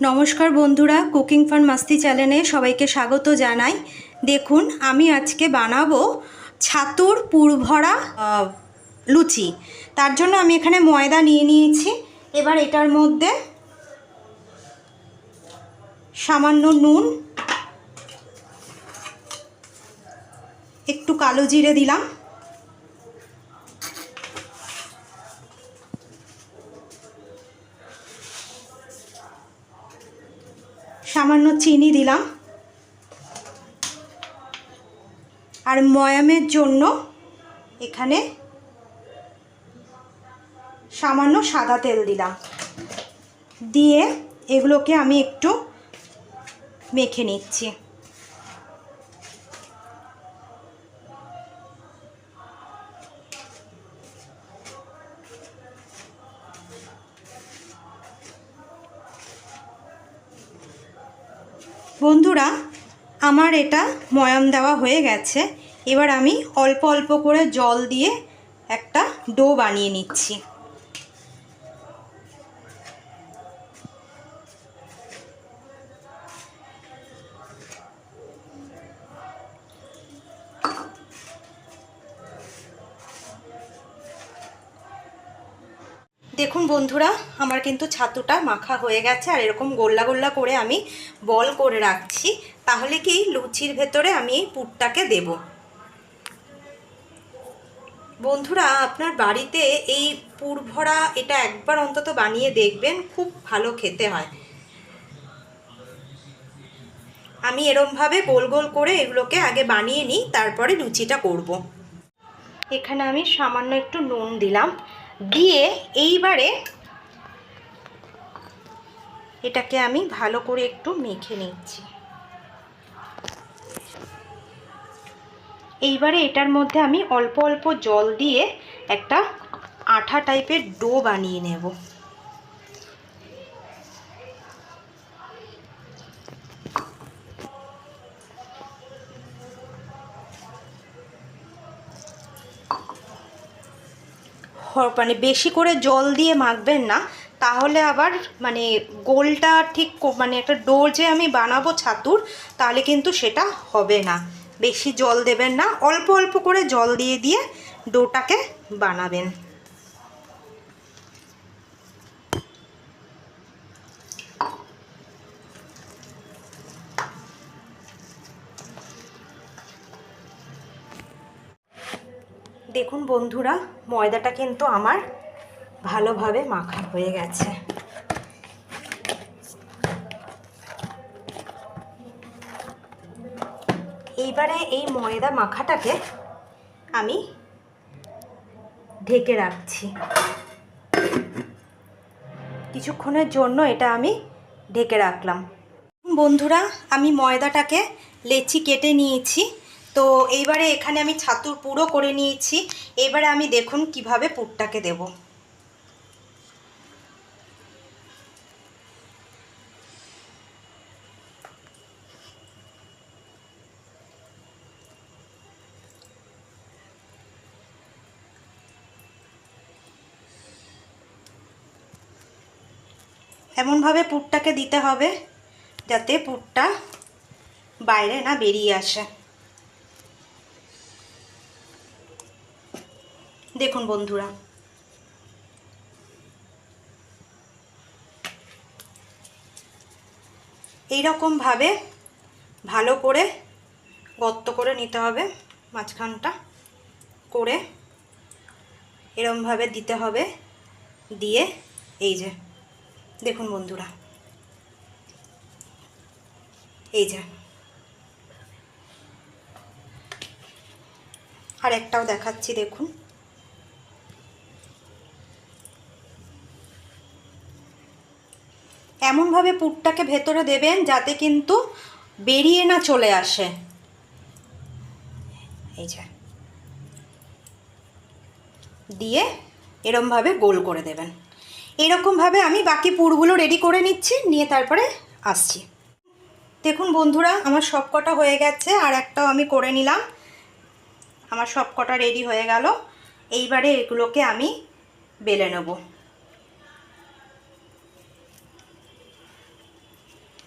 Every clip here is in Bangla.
নমস্কার বন্ধুরা, কুকিং ফান মাস্তি চ্যানেলে সবাইকে স্বাগত জানাই। দেখুন, আমি আজকে বানাবো ছাতুর পুরভরা লুচি। তার জন্য আমি এখানে ময়দা নিয়ে নিয়েছি। এবার এটার মধ্যে সামান্য নুন, একটু কালো জিরে দিলাম, সামান্য চিনি দিলাম, আর ময়ামের জন্য এখানে সামান্য সাদা তেল দিলাম। দিয়ে এগুলোকে আমি একটু মেখে নিচ্ছি। বন্ধুরা, আমার এটা ময়াম দেওয়া হয়ে গেছে। এবার আমি অল্প অল্প করে জল দিয়ে একটা ডো বানিয়ে নিচ্ছি। দেখুন বন্ধুরা, আমার কিন্তু ছাতুটা মাখা হয়ে গেছে। আর এরকম গোল্লা গোল্লা করে আমি বল করে রাখছি। তাহলে কি লুচির ভেতরে আমি এই পুরটাকে দেব। বন্ধুরা, আপনার বাড়িতে এই পুর ভরা এটা একবার অন্তত বানিয়ে দেখবেন, খুব ভালো খেতে হয়। আমি এরমভাবে গোল গোল করে এগুলোকে আগে বানিয়ে নিই, তারপরে লুচিটা করব। এখানে আমি সামান্য একটু নুন দিলাম, দিয়ে এইবারে এটাকে আমি ভালো করে একটু মেখে নিচ্ছি। এইবারে এটার মধ্যে আমি অল্প অল্প জল দিয়ে একটা আঠা টাইপের ডো বানিয়ে নেব। মানে বেশি করে জল দিয়ে মাখবেন না, তাহলে আবার মানে গোলটা ঠিক মানে একটা ডো যে আমি বানাবো ছাতুর, তাহলে কিন্তু সেটা হবে না। বেশি জল দেবেন না, অল্প অল্প করে জল দিয়ে দিয়ে ডোটাকে বানাবেন। দেখুন বন্ধুরা, ময়দাটা কিন্তু আমার ভালোভাবে মাখা হয়ে গেছে। এইবারে এই ময়দা মাখাটাকে আমি ঢেকে রাখছি। কিছুক্ষণের জন্য এটা আমি ঢেকে রাখলাম। বন্ধুরা, আমি ময়দাটাকে লেচি কেটে নিয়েছি। তো এইবারে এখানে আমি ছাতুর পুরো করে নিয়েছি। এবারে আমি দেখুন কিভাবে পুরটাকে দেব। এমনভাবে পুরটাকে দিতে হবে যাতে পুরটা বাইরে না বেরিয়ে আসে। দেখুন বন্ধুরা, এইরকমভাবে ভালো করে গর্ত করে নিতে হবে। মাঝখানটা করে এরকমভাবে দিতে হবে। দিয়ে এই যে দেখুন বন্ধুরা, এই যে আর একটাও দেখাচ্ছি। দেখুন, এমনভাবে পুরটাকে ভেতরে দেবেন যাতে কিন্তু বেরিয়ে না চলে আসে। এই যে দিয়ে এরকমভাবে গোল করে দেবেন। এরকমভাবে আমি বাকি পুরগুলো রেডি করে নিচ্ছি, নিয়ে তারপরে আসছি। দেখুন বন্ধুরা, আমার সব কটা হয়ে গেছে। আর একটাও আমি করে নিলাম। আমার সব কটা রেডি হয়ে গেল। এইবারে এগুলোকে আমি বেলে নেব।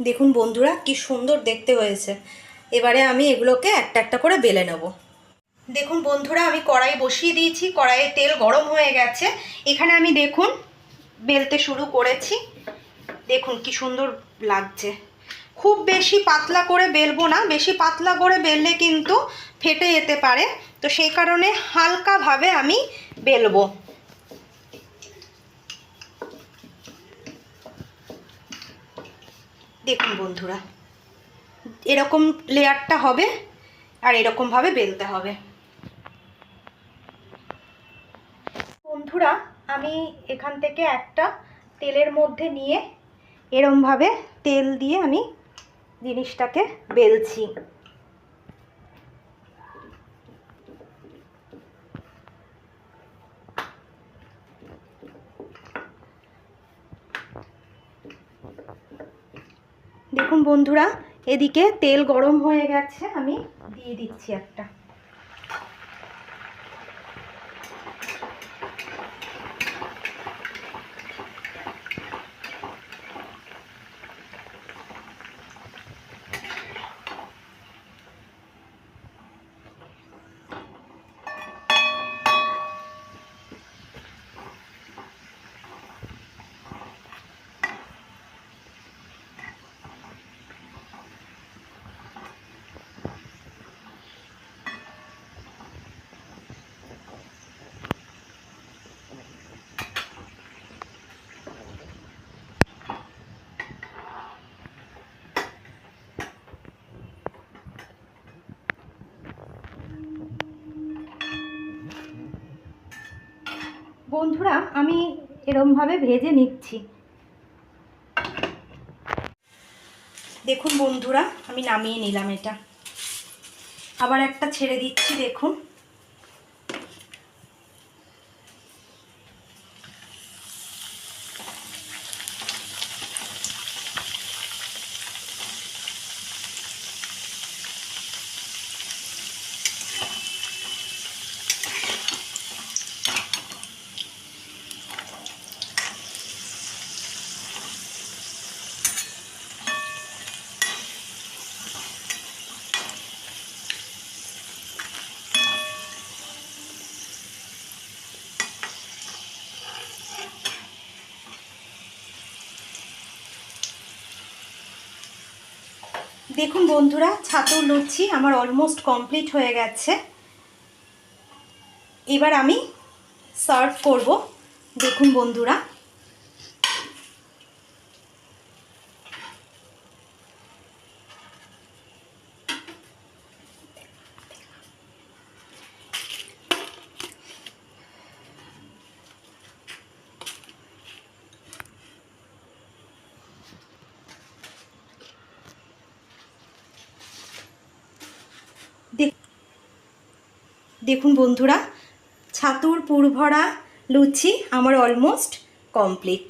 দেখুন বন্ধুরা কি সুন্দর দেখতে হয়েছে। এবারে আমি এগুলোকে একটা একটা করে বেলে নেব। দেখুন বন্ধুরা আমি কড়াই বসিয়ে দিয়েছি, কড়াইয়ে তেল গরম হয়ে গেছে। এখানে আমি দেখুন বেলতে শুরু করেছি। দেখুন কি সুন্দর লাগছে। খুব বেশি পাতলা করে বেলবো না, বেশি পাতলা করে বেললে কিন্তু ফেটে যেতে পারে, তো সেই কারণে হালকাভাবে আমি বেলবো। দেখুন বন্ধুরা এরকম লেয়ারটা হবে আর এরকমভাবে বেলতে হবে। বন্ধুরা আমি এখান থেকে একটা তেলের মধ্যে নিয়ে এরমভাবে তেল দিয়ে আমি জিনিসটাকে বেলছি। দেখুন বন্ধুরা এদিকে তেল গরম হয়ে গেছে, আমি দিয়ে দিচ্ছি একটা। বন্ধুরা আমি এরমভাবে ভেজে নিচ্ছি। দেখুন বন্ধুরা আমি নামিয়ে নিলাম এটা, আবার একটা ছেড়ে দিচ্ছি। দেখুন দেখুন বন্ধুরা ছাতুর লুচি আমার অলমোস্ট কমপ্লিট হয়ে গেছে। এবার আমি সার্ভ করব। দেখুন বন্ধুরা দেখুন বন্ধুরা ছাতুর পুর ভরা লুচি আমার অলমোস্ট কমপ্লিট।